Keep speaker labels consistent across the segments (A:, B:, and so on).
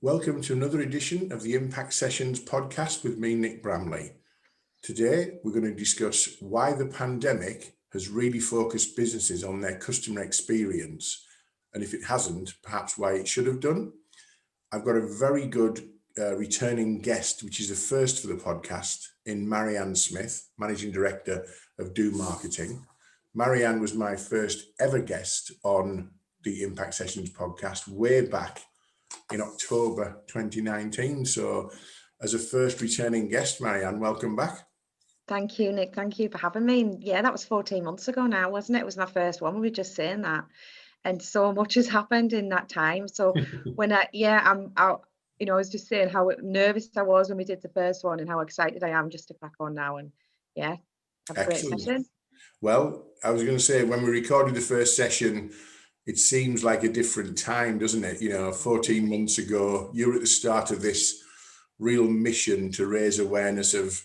A: Welcome to another edition of the Impact Sessions podcast with me, Nick Bramley. Today, we're going to discuss why the pandemic has really focused businesses on their customer experience, and if it hasn't, perhaps why it should have done. I've got a very good returning guest, which is the first for the podcast, in Marianne Smith, Managing Director of Do Marketing. Marianne was my first ever guest on the Impact Sessions podcast way back in October 2019. So as a first returning guest, Marianne, welcome back.
B: Thank you, Nick. Thank you for having me. Yeah, that was 14 months ago now, wasn't it? It was my first one. We were just saying that. And so much has happened in that time. So when I was just saying how nervous I was when we did the first one and how excited I am just to crack on now and have a great session.
A: Well, I was going to say, when we recorded the first session, it seems like a different time, doesn't it? 14 months ago, you were at the start of this real mission to raise awareness of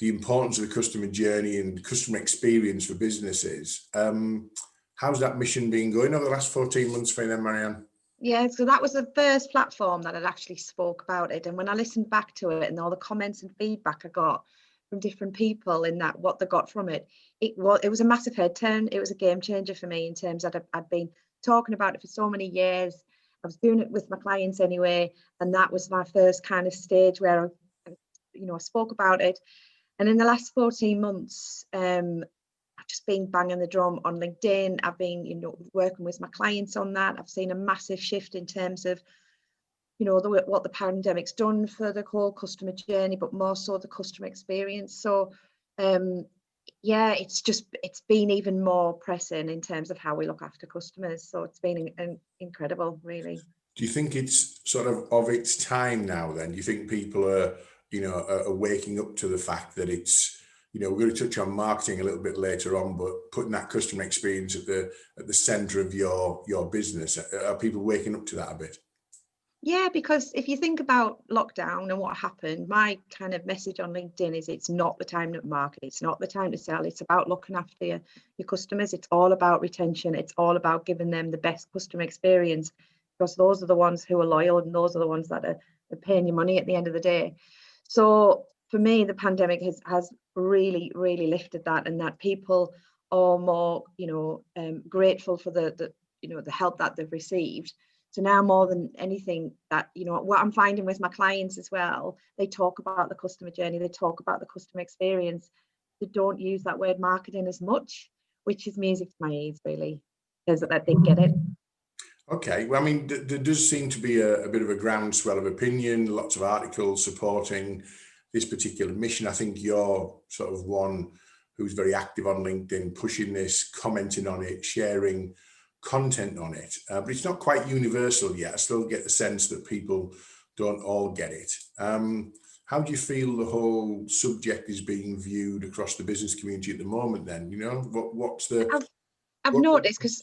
A: the importance of the customer journey and customer experience for businesses. How's that mission been going over the last 14 months for you then, Marianne?
B: Yeah, so that was the first platform that I'd actually spoke about it. And when I listened back to it and all the comments and feedback I got from different people in that, what they got from it, it was a massive head turn. It was a game changer for me in terms that I'd been talking about it for so many years. I was doing it with my clients anyway. And that was my first kind of stage where I spoke about it. And in the last 14 months, I've just been banging the drum on LinkedIn. I've been, working with my clients on that. I've seen a massive shift in terms of, what the pandemic's done for the whole customer journey, but more so the customer experience. So, it's been even more pressing in terms of how we look after customers. So it's been incredible, really.
A: Do you think it's sort of its time now then? Do you think people are waking up to the fact that it's, we're going to touch on marketing a little bit later on, but putting that customer experience at the center of your business, are people waking up to that a bit?
B: Yeah, because if you think about lockdown and what happened, my kind of message on LinkedIn is it's not the time to market, it's not the time to sell, it's about looking after your customers, it's all about retention, it's all about giving them the best customer experience, because those are the ones who are loyal and those are the ones that are paying you money at the end of the day. So for me, the pandemic has really, really lifted that, and that people are more, grateful for the help that they've received. So now more than anything, that, what I'm finding with my clients as well, they talk about the customer journey, they talk about the customer experience. They don't use that word marketing as much, which is music to my ears, really, because that they get it.
A: Okay, well, I mean, there does seem to be a bit of a groundswell of opinion, lots of articles supporting this particular mission. I think you're sort of one who's very active on LinkedIn, pushing this, commenting on it, sharing content on it, but it's not quite universal yet. I still get the sense that people don't all get it. How do you feel the whole subject is being viewed across the business community at the moment then? I've
B: noticed, because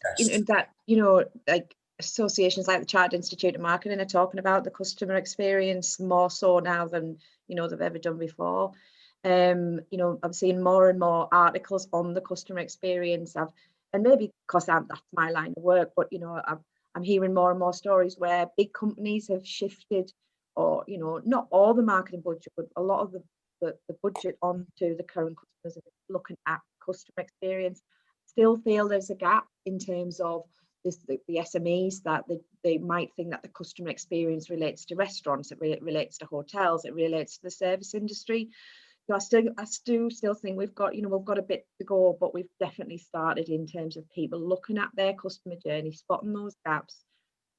B: like associations like the Chartered Institute of Marketing are talking about the customer experience more so now than they've ever done before. I'm seeing more and more articles on the customer experience. And maybe because that's my line of work, but I'm hearing more and more stories where big companies have shifted, or not all the marketing budget, but a lot of the budget onto the current customers, looking at customer experience. Still feel there's a gap in terms of the SMEs, that they might think that the customer experience relates to restaurants, it relates to hotels, it relates to the service industry. So I still think we've got a bit to go, but we've definitely started in terms of people looking at their customer journey, spotting those gaps,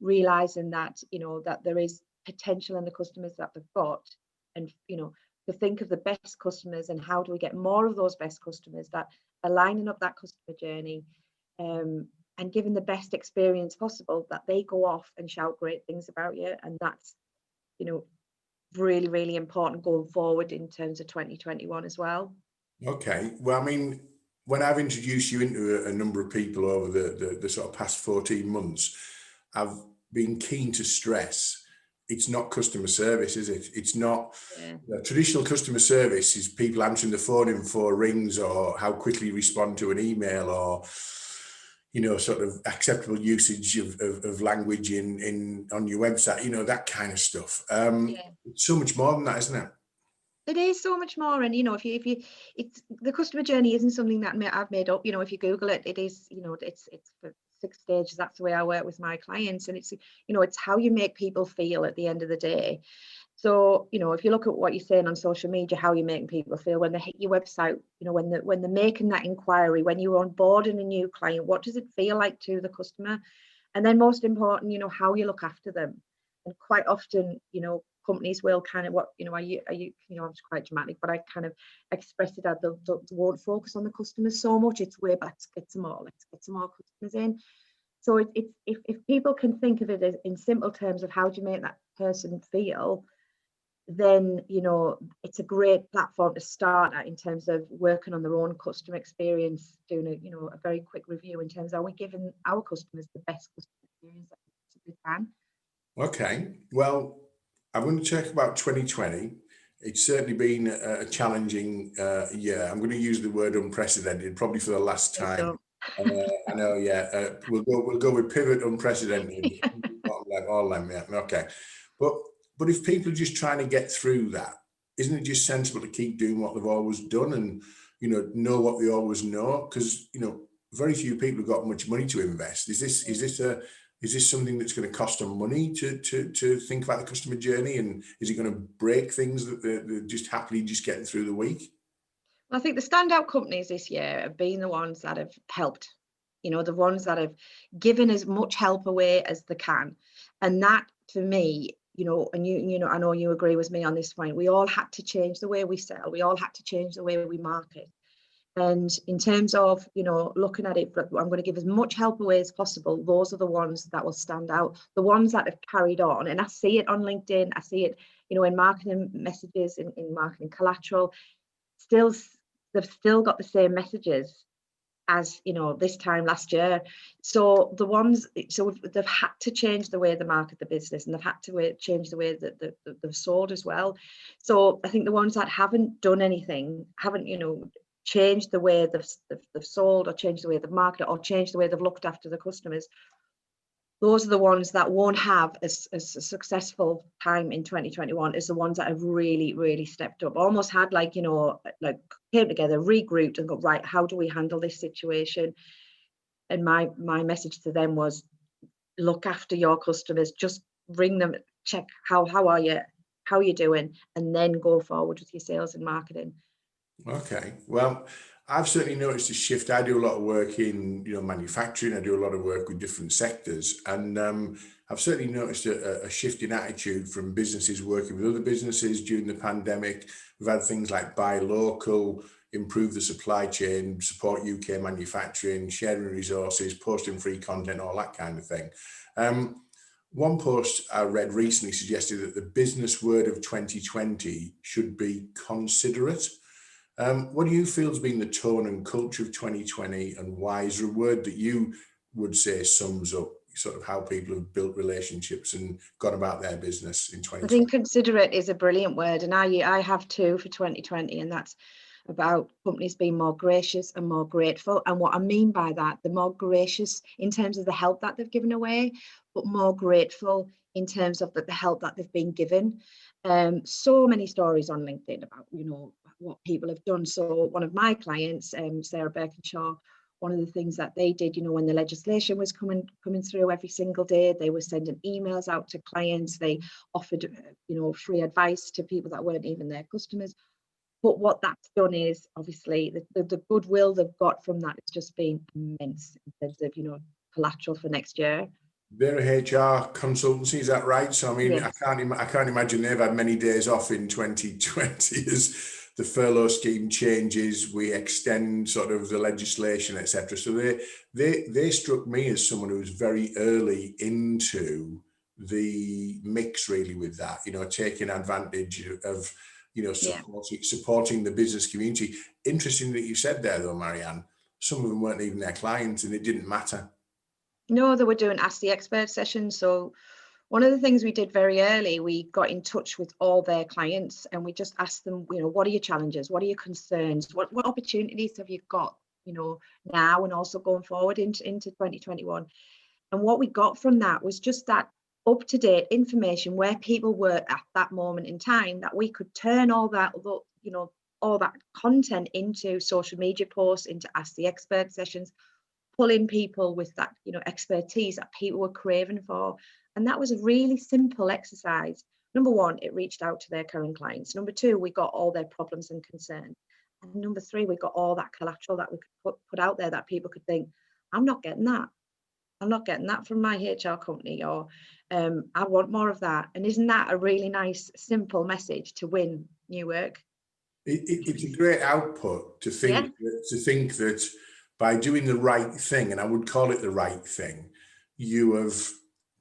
B: realizing that that there is potential in the customers that they've got, and to think of the best customers and how do we get more of those best customers that are lining up that customer journey, and giving the best experience possible, that they go off and shout great things about you. And that's really, really important going forward in terms of 2021 as well.
A: Okay, well, I mean, when I've introduced you into a number of people over the sort of past 14 months, I've been keen to stress it's not customer service, is it? It's not. Traditional customer service is people answering the phone in 4 rings, or how quickly you respond to an email, or sort of acceptable usage of language in on your website, that kind of stuff.
B: Yeah.
A: It's so much more than that, isn't it?
B: It is so much more, and it's the customer journey isn't something that I've made up. If you Google it, it is, it's for 6 stages. That's the way I work with my clients, and it's how you make people feel at the end of the day. So, if you look at what you're saying on social media, how you're making people feel when they hit your website, when they're making that inquiry, when you're onboarding a new client, what does it feel like to the customer? And then most important, how you look after them. And quite often, companies will kind of are you, I'm quite dramatic, but I kind of express it as they won't focus on the customers so much. It's way back, let's get some more customers in. So it's if people can think of it as in simple terms of how do you make that person feel, then it's a great platform to start at in terms of working on their own customer experience, doing a very quick review in terms of, are we giving our customers the best customer experience that we can.
A: Okay, well, I'm going to talk about 2020. It's certainly been a challenging year. I'm going to use the word unprecedented, probably for the last time.
B: So.
A: I know, yeah. We'll go with pivot unprecedented. All them, yeah. Okay, but if people are just trying to get through that, isn't it just sensible to keep doing what they've always done and know what they always know? Because very few people have got much money to invest. Is this something that's going to cost them money to think about the customer journey, and is it going to break things that they're just happily just getting through the week?
B: I think the standout companies this year have been the ones that have helped, the ones that have given as much help away as they can. And that, for me, and I know you agree with me on this point, we all had to change the way we sell. We all had to change the way we market. And in terms of, looking at it, I'm going to give as much help away as possible. Those are the ones that will stand out, the ones that have carried on. And I see it on LinkedIn. I see it, in marketing messages, in marketing collateral. They've still got the same messages as this time last year. So they've had to change the way they market the business, and they've had to change the way that they've sold as well. So I think the ones that haven't done anything, haven't changed the way they've sold, or changed the way they've marketed, or changed the way they've looked after the customers, those are the ones that won't have as a successful time in 2021 as the ones that have really, really stepped up, almost had came together, regrouped and got, right, how do we handle this situation? And my message to them was, look after your customers, just ring them, check how are you doing, and then go forward with your sales and marketing.
A: Okay, well, I've certainly noticed a shift. I do a lot of work in manufacturing. I do a lot of work with different sectors, and I've certainly noticed a shift in attitude from businesses working with other businesses during the pandemic. We've had things like buy local, improve the supply chain, support UK manufacturing, sharing resources, posting free content, all that kind of thing. One post I read recently suggested that the business word of 2020 should be considerate. What do you feel has been the tone and culture of 2020, and why is there a word that you would say sums up sort of how people have built relationships and gone about their business in 2020?
B: I think considerate is a brilliant word, and I have two for 2020, and that's about companies being more gracious and more grateful. And what I mean by that, the more gracious in terms of the help that they've given away, but more grateful in terms of the help that they've been given. So many stories on LinkedIn about what people have done. So one of my clients, Sarah Birkinshaw, one of the things that they did, when the legislation was coming through every single day, they were sending emails out to clients. They offered free advice to people that weren't even their customers. But what that's done is, obviously, the goodwill they've got from that has just been immense in terms of collateral for next year.
A: They're a HR consultancy, is that right? So I mean,
B: Yes.
A: I can't imagine they've had many days off in 2020 as the furlough scheme changes. We extend sort of the legislation, etc. So they struck me as someone who was very early into the mix, really, with that. Taking advantage of supporting the business community. Interesting that you said there, though, Marianne. Some of them weren't even their clients, and it didn't matter.
B: No, they were doing Ask the Expert sessions. So one of the things we did very early, we got in touch with all their clients, and we just asked them, what are your challenges? What are your concerns? What opportunities have you got, now and also going forward into 2021. And what we got from that was just that up-to-date information where people were at that moment in time, that we could turn all that content into social media posts, into Ask the Expert sessions, pull in people with that expertise that people were craving for. And that was a really simple exercise. Number one, it reached out to their current clients. Number two, we got all their problems and concerns. And number three, we got all that collateral that we could put out there that people could think, I'm not getting that. I'm not getting that from my HR company, or I want more of that. And isn't that a really nice, simple message to win new work?
A: It's a great output to think that by doing the right thing, and I would call it the right thing, you have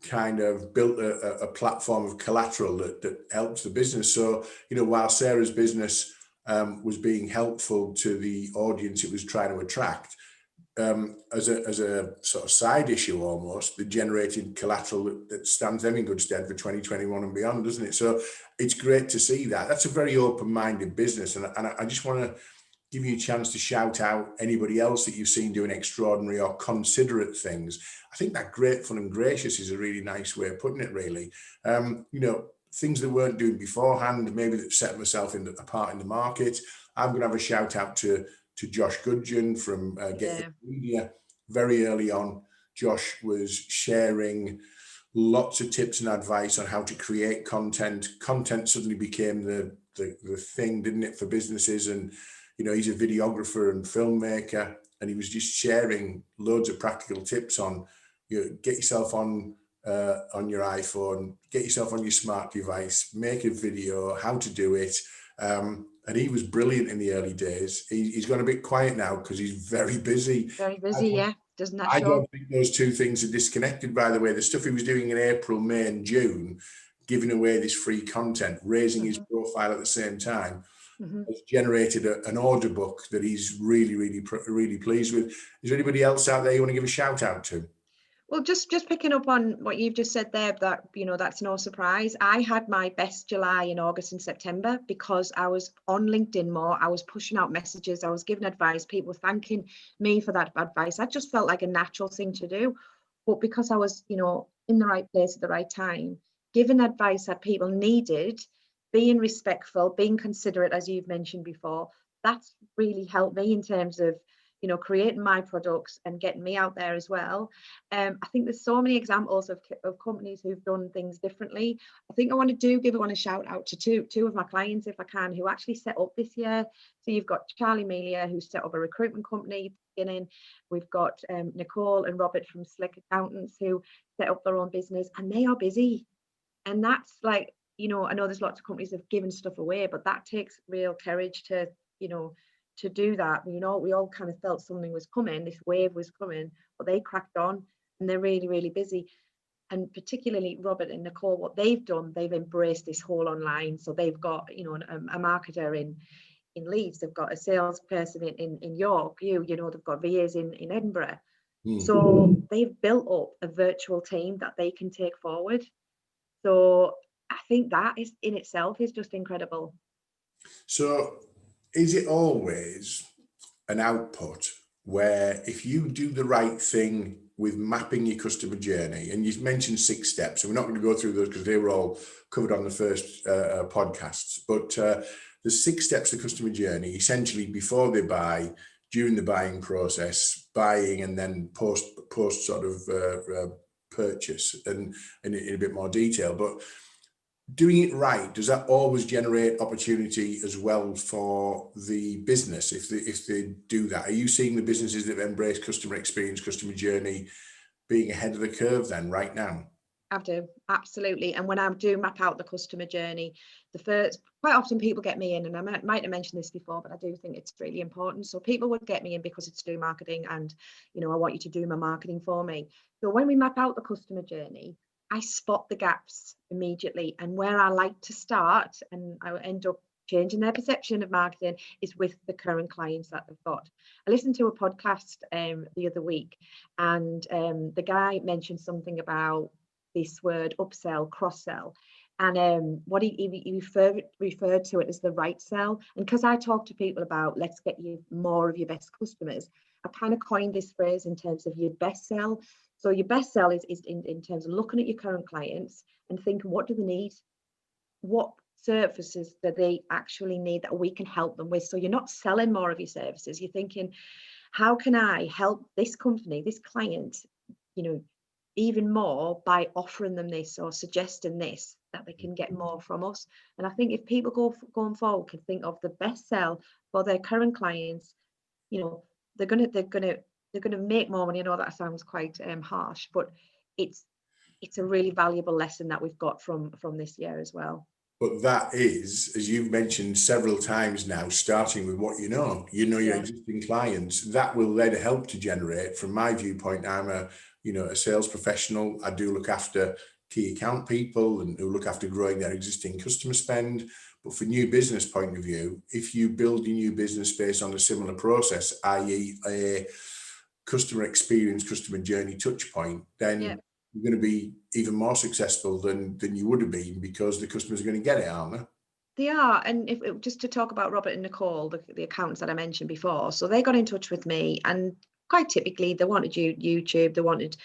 A: kind of built a platform of collateral that helps the business. So, while Sarah's business was being helpful to the audience it was trying to attract, as a sort of side issue almost, the generated collateral that stands them in good stead for 2021 and beyond, doesn't it? So it's great to see that. That's a very open-minded business. And I just want to give you a chance to shout out anybody else that you've seen doing extraordinary or considerate things. I think that grateful and gracious is a really nice way of putting it, really. Things that weren't doing beforehand, maybe that set myself apart in the market. I'm going to have a shout out to Josh Gudgeon from Get Media. Very early on, Josh was sharing lots of tips and advice on how to create content. Content suddenly became the thing, didn't it, for businesses? And he's a videographer and filmmaker, and he was just sharing loads of practical tips on get yourself on your iPhone, get yourself on your smart device, make a video, how to do it. And he was brilliant in the early days. He's gone a bit quiet now because he's very busy.
B: Very busy, yeah. Doesn't that show?
A: I don't think those two things are disconnected, by the way. The stuff he was doing in April, May and June, giving away this free content, raising his profile at the same time, has generated an order book that he's really, really, really pleased with. Is there anybody else out there you want to give a shout out to?
B: Well, just picking up on what you've just said there, that, that's no surprise. I had my best July in August and September because I was on LinkedIn more. I was pushing out messages. I was giving advice. People were thanking me for that advice. That just felt like a natural thing to do. But because I was, in the right place at the right time, giving advice that people needed, being respectful, being considerate, as you've mentioned before, that's really helped me in terms of creating my products and getting me out there as well. I think there's so many examples of companies who've done things differently. I think I want to give a shout out to two of my clients, if I can, who actually set up this year. So you've got Charlie Melia, who set up a recruitment company beginning. We've got Nicole and Robert from Slick Accountants, who set up their own business, and they are busy. And that's like, I know there's lots of companies that have given stuff away, but that takes real courage to do that. We all kind of felt something was coming, this wave was coming, but they cracked on, and they're really, really busy. And particularly Robert and Nicole, what they've done, they've embraced this whole online. So they've got, a marketer in Leeds, they've got a salesperson in York, they've got VAs in Edinburgh. So they've built up a virtual team that they can take forward. So I think that is in itself is just incredible.
A: So is it always an output where if you do the right thing with mapping your customer journey, and you've mentioned 6 steps, and we're not going to go through those because they were all covered on the first podcasts, but the 6 steps of customer journey, essentially before they buy, during the buying process, buying, and then post sort of purchase, and in a bit more detail. But doing it right, does that always generate opportunity as well for the business if they do that? Are you seeing the businesses that embrace customer experience, customer journey, being ahead of the curve then right now?
B: I do, absolutely. And when I do map out the customer journey, quite often people get me in, and I might have mentioned this before, but I do think it's really important. So people would get me in because it's to do marketing, and I want you to do my marketing for me. So when we map out the customer journey, I spot the gaps immediately, and where I like to start, and I end up changing their perception of marketing, is with the current clients that they've got. I listened to a podcast the other week, and the guy mentioned something about this word upsell, cross-sell, and what he referred to it as the right sell. And because I talk to people about let's get you more of your best customers, kind of coined this phrase in terms of your best sell. So your best sell is in terms of looking at your current clients and thinking, what do they need? What services that they actually need that we can help them with? So you're not selling more of your services. You're thinking, how can I help this company, this client, even more by offering them this or suggesting this, that they can get more from us. And I think if people going forward can think of the best sell for their current clients, they're gonna make more money. I know that sounds quite harsh, but it's a really valuable lesson that we've got from this year as well.
A: But that is, as you've mentioned several times now, starting with what your existing clients, that will then help to generate. From my viewpoint, I'm a sales professional. I do look after key account people and who look after growing their existing customer spend. But for new business point of view, if you build your new business based on a similar process, i.e. a customer experience, customer journey touch point, then you're going to be even more successful than you would have been, because the customers are going to get it, aren't they?
B: They are. And just to talk about Robert and Nicole, the accountants that I mentioned before, so they got in touch with me, and quite typically they wanted YouTube, they wanted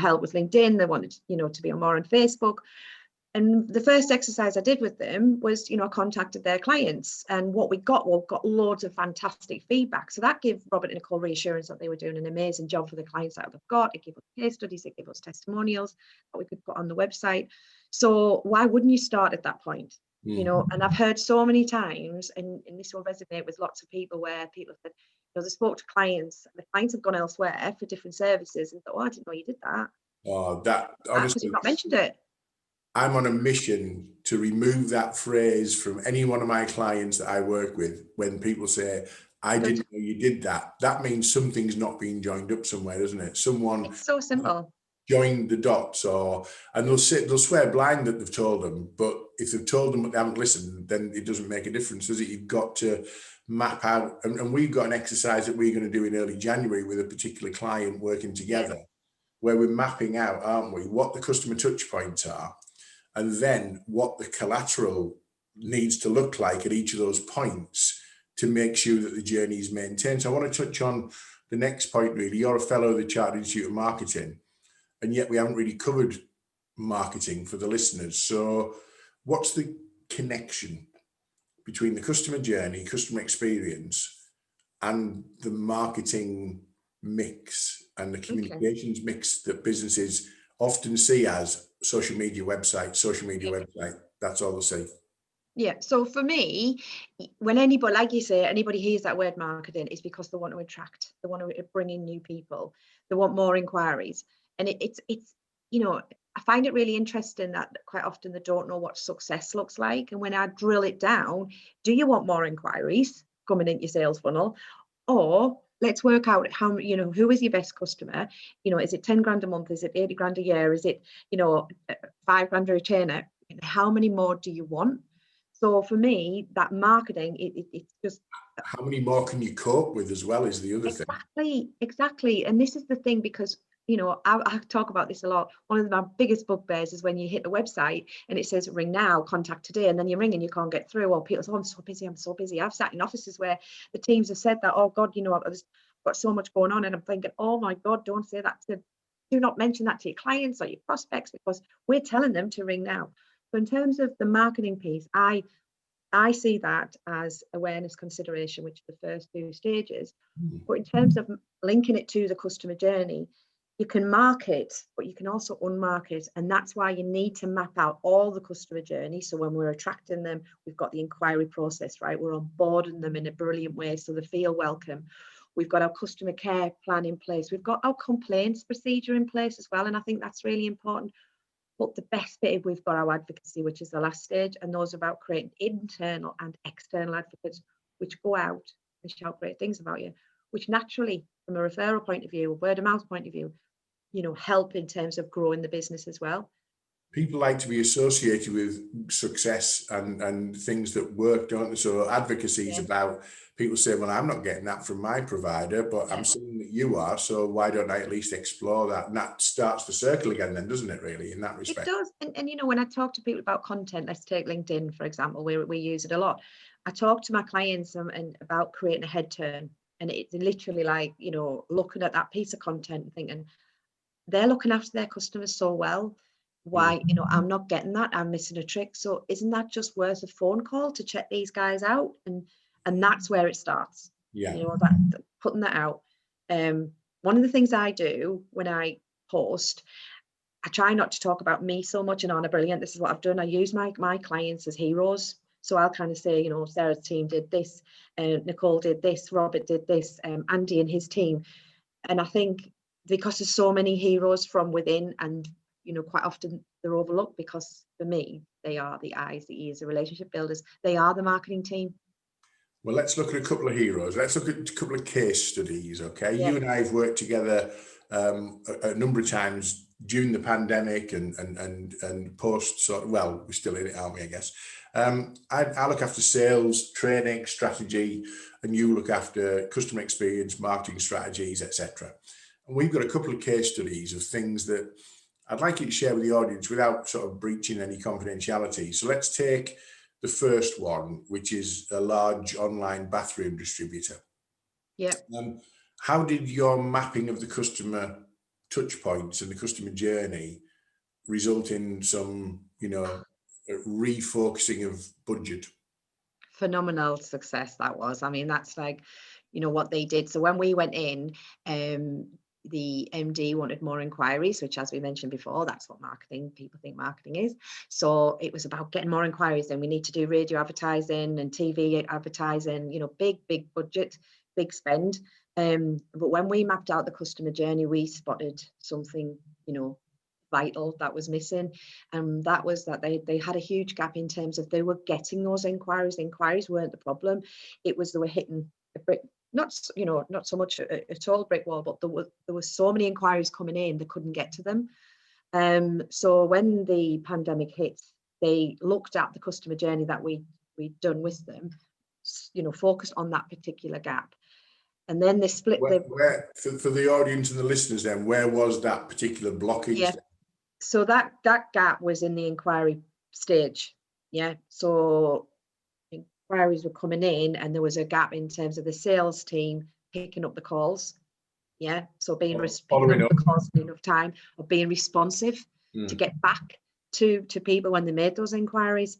B: help with LinkedIn, they wanted to be on more on Facebook. And the first exercise I did with them was, I contacted their clients, and what we got loads of fantastic feedback. So that gave Robert and Nicole reassurance that they were doing an amazing job for the clients that they've got. It gave us case studies, it gave us testimonials that we could put on the website. So why wouldn't you start at that point? And I've heard so many times, and this will resonate with lots of people, where people have said, they spoke to clients, the clients have gone elsewhere for different services and thought, oh, I didn't know you did that.
A: Oh, that honestly,
B: because you've not mentioned it.
A: I'm on a mission to remove that phrase from any one of my clients that I work with. When people say, I didn't know you did that, that means something's not being joined up somewhere, doesn't it? Someone,
B: it's so simple,
A: joined the dots, and they'll swear blind that they've told them, but if they've told them but they haven't listened, then it doesn't make a difference, does it? You've got to map out, and we've got an exercise that we're going to do in early January with a particular client working together, where we're mapping out, aren't we, what the customer touch points are, and then what the collateral needs to look like at each of those points to make sure that the journey is maintained. So I want to touch on the next point, really. You're a fellow of the Chartered Institute of Marketing, and yet we haven't really covered marketing for the listeners. So what's the connection between the customer journey, customer experience, and the marketing mix and the communications mix that businesses often see as social media website, that's all they see?
B: Yeah, so for me, when anybody, like you say, anybody hears that word marketing, is because they want to attract, they want to bring in new people, they want more inquiries. And it's I find it really interesting that quite often they don't know what success looks like. And when I drill it down, do you want more inquiries coming into your sales funnel? Or let's work out how, who is your best customer? Is it 10 grand a month? Is it 80 grand a year? Is it, 5 grand a retainer? How many more do you want? So for me, that marketing, it's just...
A: How many more can you cope with as well is the other thing.
B: Exactly. And this is the thing, because, I talk about this a lot. One of my biggest bugbears is when you hit the website and it says ring now, contact today, and then you ring and you can't get through. Or people say, oh, I'm so busy. I've sat in offices where the teams have said that, oh God, I've got so much going on. And I'm thinking, oh my God, don't say that do not mention that to your clients or your prospects, because we're telling them to ring now. So in terms of the marketing piece, I see that as awareness, consideration, which are the first 2 stages. But in terms of linking it to the customer journey, you can market, but you can also unmarket. And that's why you need to map out all the customer journey. So when we're attracting them, we've got the inquiry process, right? We're onboarding them in a brilliant way so they feel welcome. We've got our customer care plan in place. We've got our complaints procedure in place as well. And I think that's really important. But the best bit, we've got our advocacy, which is the last stage, and those are about creating internal and external advocates, which go out and shout great things about you, which naturally, from a referral point of view, a word of mouth point of view, help in terms of growing the business as well.
A: People like to be associated with success and things that work, don't they? So advocacy is about people saying, well, I'm not getting that from my provider, but I'm seeing that you are, so why don't I at least explore that? And that starts the circle again then, doesn't it, really, in that respect?
B: It does. And when I talk to people about content, let's take LinkedIn, for example, where we use it a lot. I talk to my clients and about creating a head turn. And it's literally like, you know, looking at that piece of content and thinking, they're looking after their customers so well. Why, you know, I'm not getting that, I'm missing a trick. So isn't that just worth a phone call to check these guys out? And that's where it starts.
A: Yeah.
B: You know, that putting that out. One of the things I do when I post, I try not to talk about me so much and Anna Brilliant. This is what I've done. I use my clients as heroes. So I'll kind of say, you know, Sarah's team did this, Nicole did this, Robert did this, Andy and his team. And I think because there's so many heroes from within, and, you know, quite often they're overlooked, because for me, they are the eyes, the ears, the relationship builders. They are the marketing team.
A: Well, let's look at a couple of heroes. Let's look at a couple of case studies, okay?
B: Yeah.
A: You and I have worked together a number of times during the pandemic and post, sort of, well, we're still in it, aren't we, I guess. I look after sales, training, strategy, and you look after customer experience, marketing strategies, etc. And we've got a couple of case studies of things that I'd like you to share with the audience without sort of breaching any confidentiality. So let's take the first one, which is a large online bathroom distributor.
B: Yeah.
A: How did your mapping of the customer touch points and the customer journey result in some, you know, refocusing of budget?
B: Phenomenal success that was. I mean, that's like, you know, what they did. So when we went in, the MD wanted more inquiries, which, as we mentioned before, that's what people think marketing is. So it was about getting more inquiries. Then we need to do radio advertising and TV advertising, you know, big budget, big spend. But when we mapped out the customer journey, we spotted something, you know, vital that was missing, and that was that they had a huge gap in terms of they were getting those inquiries. The inquiries weren't the problem. It was they were hitting a brick, not so much a tall brick wall, but there was so many inquiries coming in they couldn't get to them. So when the pandemic hit, they looked at the customer journey that we'd done with them, you know, focused on that particular gap. And then they split
A: where for the audience and the listeners then, where was that particular blockage?
B: Yeah. So that gap was in the inquiry stage. Yeah. So inquiries were coming in and there was a gap in terms of the sales team picking up the calls. Yeah. So picking up the calls in enough time, of being responsive to get back to people when they made those inquiries.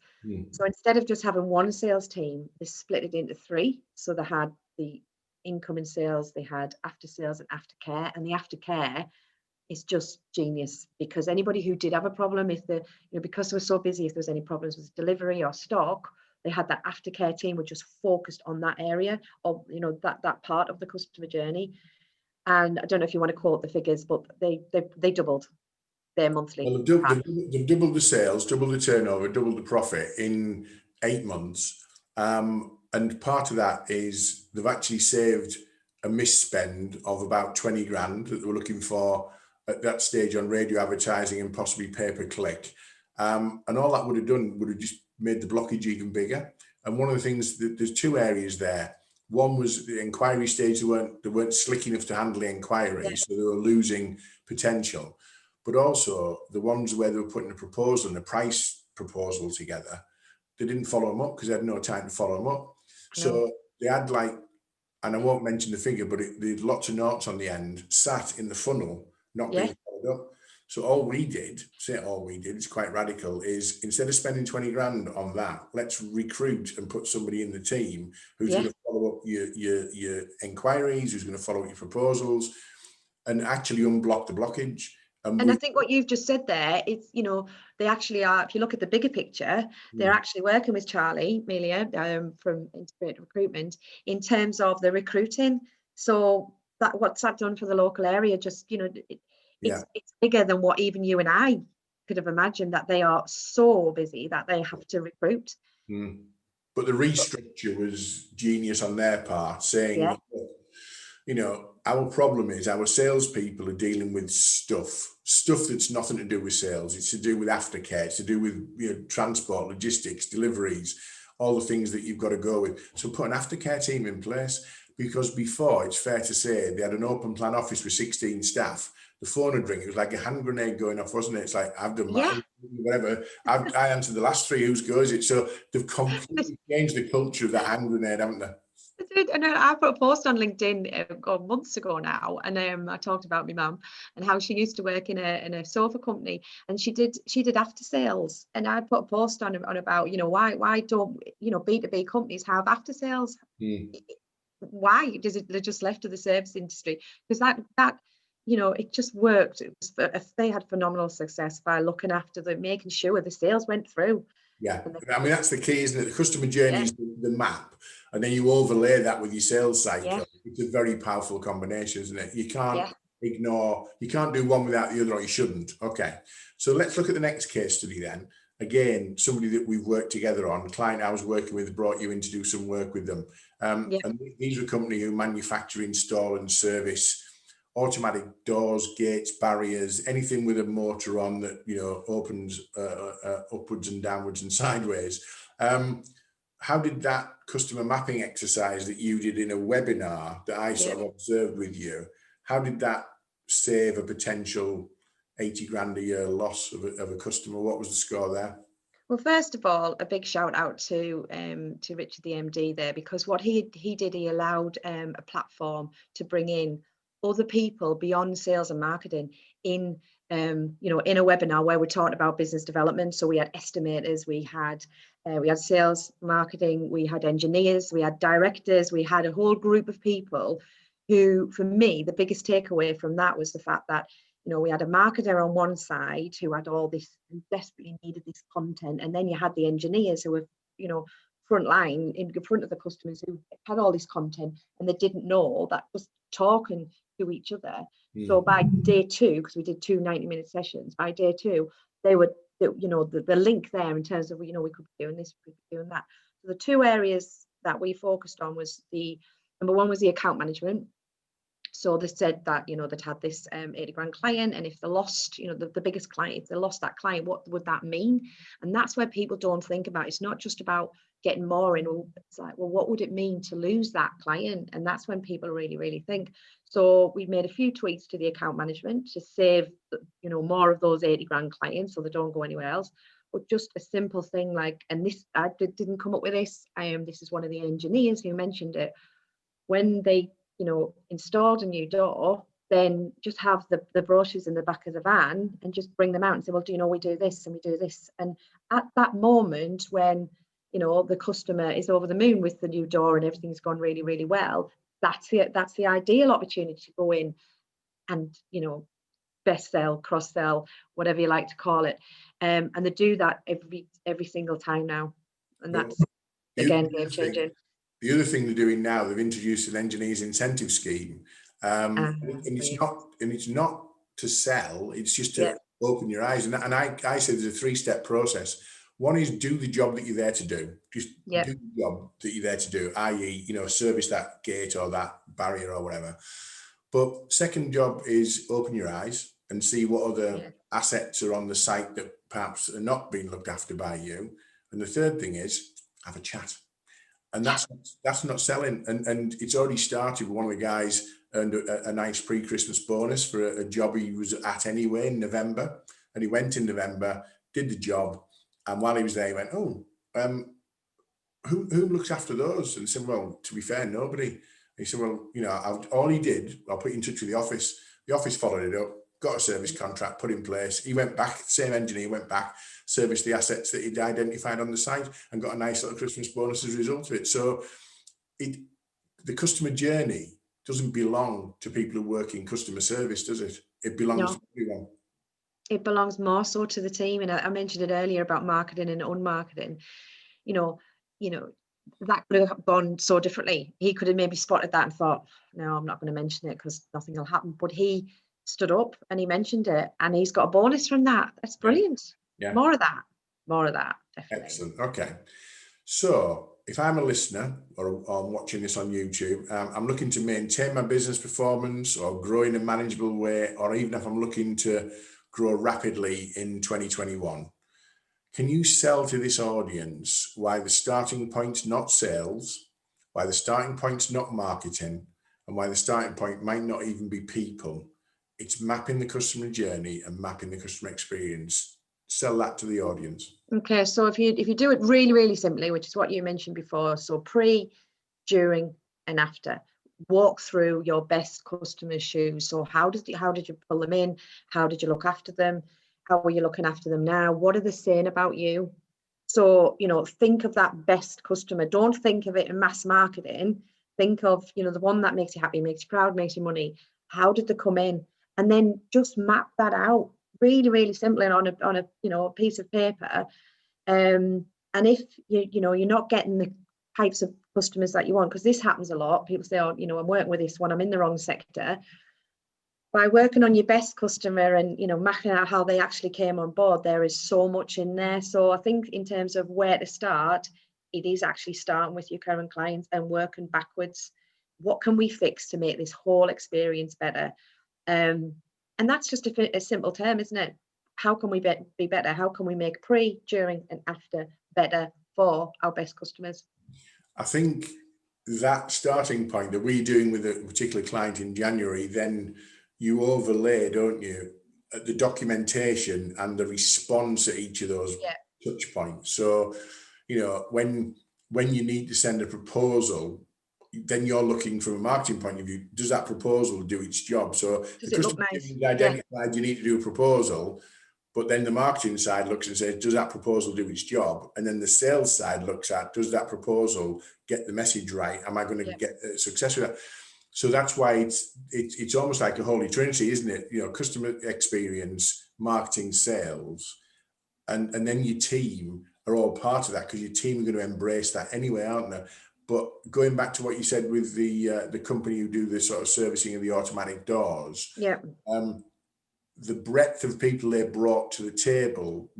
B: So instead of just having one sales team, they split it into three. So they had the incoming sales, they had after sales and aftercare, and the aftercare is just genius, because anybody who did have a problem, if the, you know, because they were so busy, if there was any problems with delivery or stock, they had that aftercare team which just focused on that area of, you know, that part of the customer journey. And I don't know if you want to quote the figures, but they doubled their monthly.
A: Well, they've doubled the sales, doubled the turnover, doubled the profit in 8 months. And part of that is they've actually saved a misspend of about 20 grand that they were looking for at that stage on radio advertising and possibly pay-per-click. And all that would have done would have just made the blockage even bigger. And one of the things, there's two areas there. One was the inquiry stage, they weren't slick enough to handle the inquiries, so they were losing potential. But also the ones where they were putting a proposal and a price proposal together, they didn't follow them up because they had no time to follow them up. So they had, like, and I won't mention the figure, but they had lots of notes on the end sat in the funnel, not being followed up. So all we did, it's quite radical, is instead of spending 20 grand on that, let's recruit and put somebody in the team who's going to follow up your inquiries, who's going to follow up your proposals, and actually unblock the blockage.
B: And I think what you've just said there is, you know, they actually are, if you look at the bigger picture, they're actually working with Charlie Melia from Integrated Recruitment in terms of the recruiting. So that what's that done for the local area, just, you know, it's bigger than what even you and I could have imagined, that they are so busy that they have to recruit.
A: But the restructure was genius on their part, saying, look, you know, our problem is our salespeople are dealing with stuff that's nothing to do with sales. It's to do with aftercare. It's to do with, you know, transport, logistics, deliveries, all the things that you've got to go with. So put an aftercare team in place, because before, it's fair to say, they had an open plan office with 16 staff. The phone would ring. It was like a hand grenade going off, wasn't it? It's like, I've done mine, whatever. I answered the last three. Whose go is it? So they've completely changed the culture of that hand grenade, haven't they?
B: I did, and I put a post on LinkedIn months ago now, and I talked about my mum and how she used to work in a sofa company, and she did after sales, and I put a post on about, why don't B2B companies have after sales?
A: Mm.
B: Why they're just left to the service industry? Because that it just worked. They had phenomenal success by looking after them, making sure the sales went through.
A: Yeah, I mean, that's the key, isn't it? The customer journey is the map, and then you overlay that with your sales cycle.
B: Yeah.
A: It's a very powerful combination, isn't it? You can't
B: Yeah.
A: you can't do one without the other, or you shouldn't. Okay, so let's look at the next case study then. Again, somebody that we've worked together on, a client I was working with brought you in to do some work with them. And these are a company who manufacture, install and service automatic doors, gates, barriers, anything with a motor on that, opens upwards and downwards and sideways. How did that customer mapping exercise that you did in a webinar that I sort of observed with you, how did that save a potential 80 grand a year loss of a customer? What was the score there?
B: Well, first of all, a big shout out to Richard, the MD there, because what he did, he allowed a platform to bring in other people beyond sales and marketing in in a webinar where we're talking about business development. So we had estimators, we had sales, marketing, we had engineers, we had directors, we had a whole group of people who, for me, the biggest takeaway from that was the fact that we had a marketer on one side who had all this, who desperately needed this content, and then you had the engineers who were front line in front of the customers who had all this content, and they didn't know that was talking to each other. So by day 2, because we did 2 90-minute sessions, by day 2 they were the link there in terms of we could be doing this, we could be doing that. So the 2 areas that we focused on was number 1 was the account management. So they said that they'd had this 80 grand client, and if they lost the biggest client, if they lost that client, what would that mean? And that's where people don't think about. It's not just about getting more in. It's like, well, what would it mean to lose that client? And that's when people really think. So we made a few tweaks to the account management to save more of those 80 grand clients, so they don't go anywhere else. But just a simple thing like, and this I didn't come up with this. This is one of the engineers who mentioned it. When they installed a new door, then just have the brochures in the back of the van and just bring them out and say, well, we do this and we do this. And at that moment when the customer is over the moon with the new door and everything's gone really well, that's the ideal opportunity to go in and best sell, cross sell, whatever you like to call it, and they do that every single time now, and that's again game changing.
A: The other thing they're doing now, they've introduced an engineers incentive scheme, and it's not to sell, it's just to open your eyes. And I say there's a 3-step process. One is do the job that you're there to do. Just do the job that you're there to do, i.e., service that gate or that barrier or whatever. But second job is open your eyes and see what other assets are on the site that perhaps are not being looked after by you. And the third thing is have a chat. And that's not selling. And it's already started. One of the guys earned a nice pre-Christmas bonus for a job he was at anyway in November. And he went in November, did the job. And while he was there, he went, who looks after those? And he said, well, to be fair, nobody. And he said, well, all he did, I'll put you in touch with the office. The office followed it up, got a service contract put in place. He went back, same engineer went back, serviced the assets that he'd identified on the site and got a nice little Christmas bonus as a result of it. So the customer journey doesn't belong to people who work in customer service, does it? It belongs to everyone.
B: It belongs more so to the team. And I mentioned it earlier about marketing and unmarketing. That could have gone so differently. He could have maybe spotted that and thought, no, I'm not going to mention it because nothing will happen. But he stood up and he mentioned it, and he's got a bonus from that. That's brilliant. Yeah. More of that. Definitely.
A: Excellent. Okay. So if I'm a listener or I'm watching this on YouTube, I'm looking to maintain my business performance or grow in a manageable way, or even if I'm looking to grow rapidly in 2021, can you sell to this audience why the starting point's not sales, why the starting point's not marketing, and why the starting point might not even be people? It's mapping the customer journey and mapping the customer experience. Sell that to the audience.
B: Okay, so if you do it really simply, which is what you mentioned before, so pre, during, and after. Walk through your best customer's shoes. So how did you pull them in? How did you look after them? How are you looking after them now? What are they saying about you? So, think of that best customer. Don't think of it in mass marketing. Think of, the one that makes you happy, makes you proud, makes you money. How did they come in? And then just map that out really, really simply on a piece of paper. And if you're not getting the types of customers that you want, because this happens a lot. People say, oh, I'm working with this one, I'm in the wrong sector. By working on your best customer and mapping out how they actually came on board, there is so much in there. So I think in terms of where to start, it is actually starting with your current clients and working backwards. What can we fix to make this whole experience better? And that's just a simple term, isn't it? How can we be better? How can we make pre, during and after better for our best customers?
A: I think that starting point that we're doing with a particular client in January, then you overlay, don't you, the documentation and the response at each of those touch points. So, when you need to send a proposal, then you're looking from a marketing point of view, does that proposal do its job? So
B: does
A: the
B: it look
A: customer
B: nice?
A: identified you need to do a proposal, but then the marketing side looks and says, does that proposal do its job? And then the sales side looks at, does that proposal get the message right? Am I going to get success with that? So that's why it's almost like a holy trinity, isn't it? Customer experience, marketing, sales, and then your team are all part of that, because your team are going to embrace that anyway, aren't they? But going back to what you said with the company who do the sort of servicing of the automatic doors, the breadth of people they brought to the table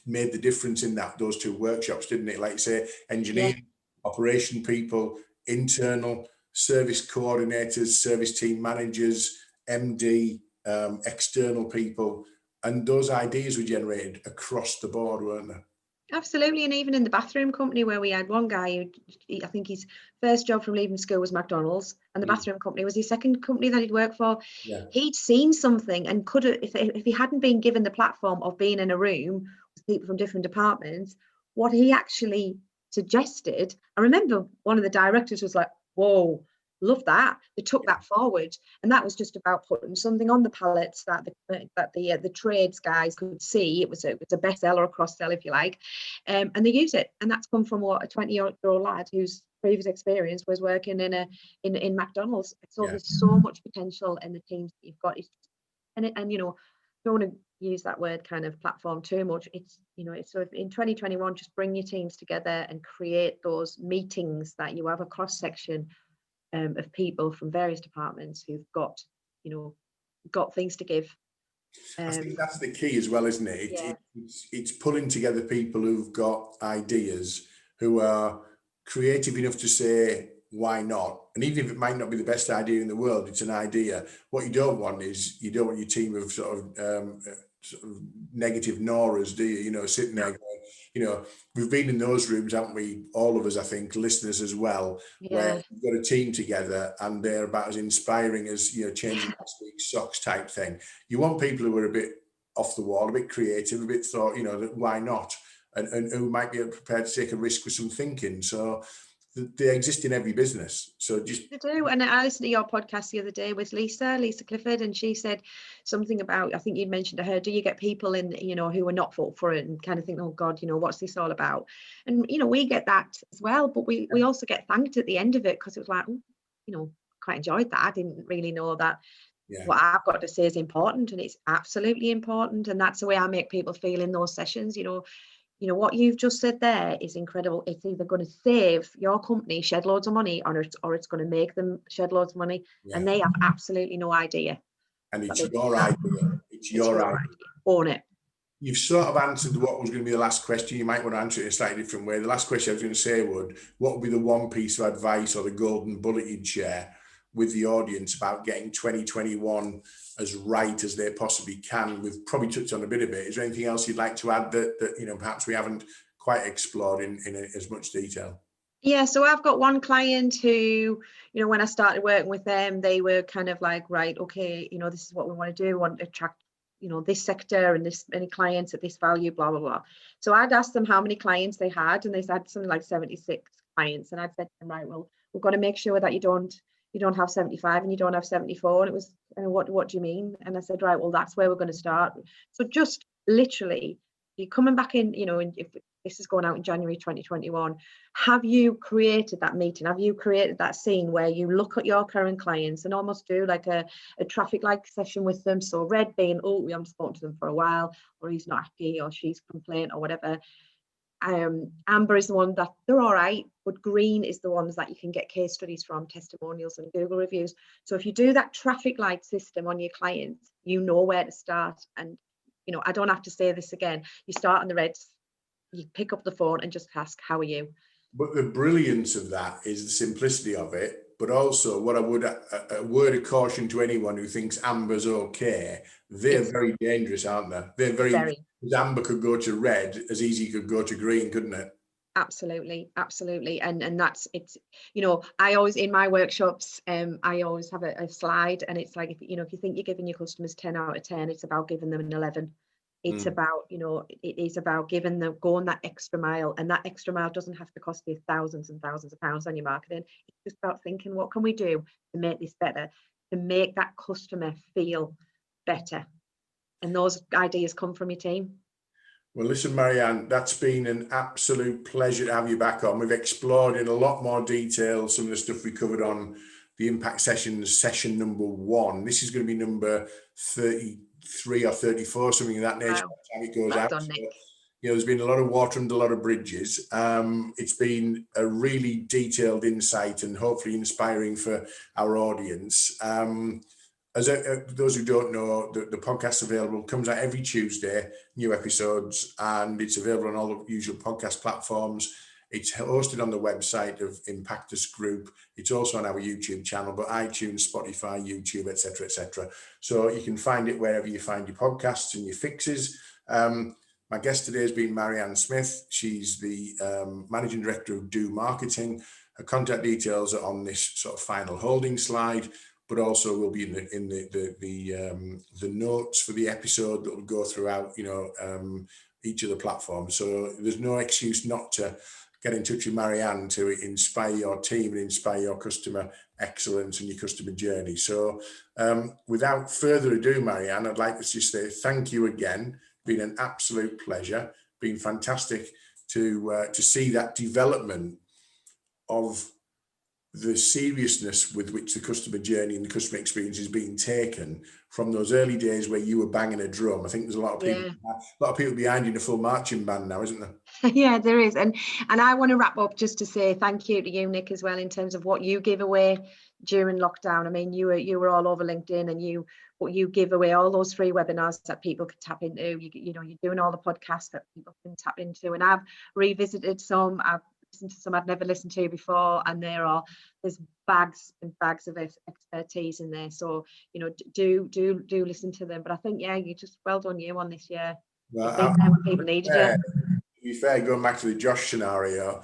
A: made the difference in those two workshops, didn't it? Like you say, engineering, operation people, internal, service coordinators, service team managers, MD, external people, and those ideas were generated across the board, weren't they?
B: Absolutely. And even in the bathroom company, where we had one guy who, I think his first job from leaving school was McDonald's, and the bathroom company was his second company that he'd worked for. He'd seen something and could have, if he hadn't been given the platform of being in a room with people from different departments, what he actually suggested, I remember one of the directors was like, whoa, love that. They took that forward, and that was just about putting something on the pallets that the trades guys could see. It was a bestseller or a cross sell, if you like, and they use it. And that's come from a 20-year-old lad whose previous experience was working in McDonald's. So there's so much potential in the teams that you've got. And don't want to use that word kind of platform too much. It's sort of in 2021, just bring your teams together and create those meetings that you have a cross section of people from various departments who've got things to give.
A: I think that's the key as well, isn't it? It's pulling together people who've got ideas, who are creative enough to say, why not? And even if it might not be the best idea in the world, it's an idea. What you don't want is, you don't want your team of sort of negative Noras, do you? Sitting there going, we've been in those rooms, haven't we? All of us, I think, listeners as well, where we've got a team together and they're about as inspiring as, changing last week's socks type thing. You want people who are a bit off the wall, a bit creative, a bit thought, that why not? And who might be prepared to take a risk with some thinking. So they exist in every business. So just
B: they do. And I listened to your podcast the other day with Lisa Clifford, and she said something about, I think you'd mentioned to her, do you get people in, who are not for it and kind of think, oh God, what's this all about? And we get that as well, but we also get thanked at the end of it, because it was like, quite enjoyed that. I didn't really know that what I've got to say is important, and it's absolutely important. And that's the way I make people feel in those sessions. What you've just said there is incredible. It's either going to save your company shed loads of money, or it's going to make them shed loads of money, and they have absolutely no idea.
A: And it's your idea. It's your idea.
B: Own it.
A: You've sort of answered what was going to be the last question. You might want to answer it in a slightly different way. The last question I was going to say what would be the one piece of advice or the golden bullet you'd share with the audience about getting 2021 as right as they possibly can? We've probably touched on a bit of it. Is there anything else you'd like to add that perhaps we haven't quite explored in as much detail?
B: Yeah, so I've got one client who, when I started working with them, they were kind of like, right, okay, this is what we want to do. We want to attract, this sector and this many clients at this value, blah, blah, blah. So I'd asked them how many clients they had, and they said something like 76 clients. And I'd said to them, right, well, we've got to make sure that you don't have 75 and you don't have 74. And it was, what do you mean? And I said, right, well, that's where we're going to start. So just literally, you're coming back in, if this is going out in January 2021, have you created that meeting? Have you created that scene where you look at your current clients and almost do like a traffic light session with them? So red being, oh, we haven't spoken to them for a while, or he's not happy, or she's complained, or whatever. Amber is the one that they're all right, but green is the ones that you can get case studies from, testimonials and Google reviews. So if you do that traffic light system on your clients, you know where to start. And I don't have to say this again. You start on the reds, you pick up the phone and just ask, how are you?
A: But the brilliance of that is the simplicity of it. But also, what I would, a word of caution to anyone who thinks Amber's okay, they're very dangerous, aren't they? They're very. Amber could go to red as easy could go to green, couldn't it?
B: Absolutely. And that's, it's, I always, in my workshops, I always have a slide, and it's like, if you think you're giving your customers 10 out of 10, it's about giving them an 11. It's about, it is about giving them, going that extra mile, and that extra mile doesn't have to cost you thousands and thousands of pounds on your marketing. It's just about thinking, what can we do to make this better, to make that customer feel better? And those ideas come from your team.
A: Well, listen, Marianne, that's been an absolute pleasure to have you back on. We've explored in a lot more detail some of the stuff we covered on the Impact Sessions, session number 1. This is going to be number 33 or 34, something of that nature. Wow. By the time it goes out.
B: Done, Nick.
A: There's been a lot of water and a lot of bridges. It's been a really detailed insight and hopefully inspiring for our audience. As those who don't know, the podcast available, comes out every Tuesday, new episodes, and it's available on all the usual podcast platforms. It's hosted on the website of IMPACTUS Group. It's also on our YouTube channel, but iTunes, Spotify, YouTube, etc., etc. So you can find it wherever you find your podcasts and your fixes. My guest today has been Marianne Smith. She's the Managing Director of Do Marketing. Her contact details are on this sort of final holding slide, but also will be in the notes for the episode that will go throughout, each of the platforms. So there's no excuse not to get in touch with Marianne to inspire your team and inspire your customer excellence and your customer journey. So without further ado, Marianne, I'd like to just say thank you again. Been an absolute pleasure. Been fantastic to see that development of the seriousness with which the customer journey and the customer experience is being taken from those early days where you were banging a drum. I think there's a lot of people behind you in a full marching band now, isn't there?
B: Yeah, there is. And I want to wrap up just to say thank you to you, Nick, as well, in terms of what you give away during lockdown. I mean, you were all over LinkedIn, and what you give away, all those free webinars that people could tap into. You're doing all the podcasts that people can tap into, and I've revisited some. I've listened to some I'd never listened to before, and there's bags and bags of expertise in there. So do listen to them. But I think you just well done you on this year.
A: Well,
B: people needed it.
A: To be fair, going back to the Josh scenario,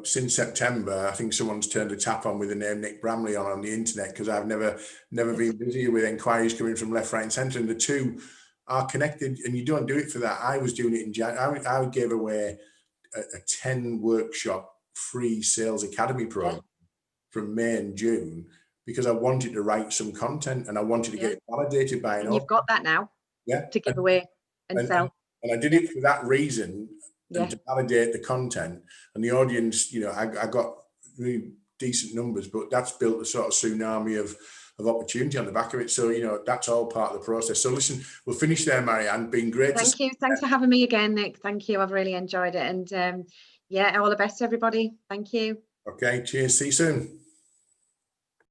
A: since September, I think someone's turned a tap on with the name Nick Bramley on the internet, because I've never been busier with inquiries coming from left, right, and centre, and the two are connected. And you don't do it for that. I was doing it in January. I gave away a 10 workshop free sales academy program from May and June, because I wanted to write some content and I wanted to get it validated by an audience.
B: You've got that now to give away and sell.
A: And I did it for that reason, and to validate the content and the audience. I got really decent numbers, but that's built a sort of tsunami of opportunity on the back of it. So, that's all part of the process. So listen, we'll finish there, Marianne. Been great.
B: Thank you. Thanks for having me again, Nick. Thank you. I've really enjoyed it. And all the best, everybody. Thank you.
A: Okay. Cheers. See you soon.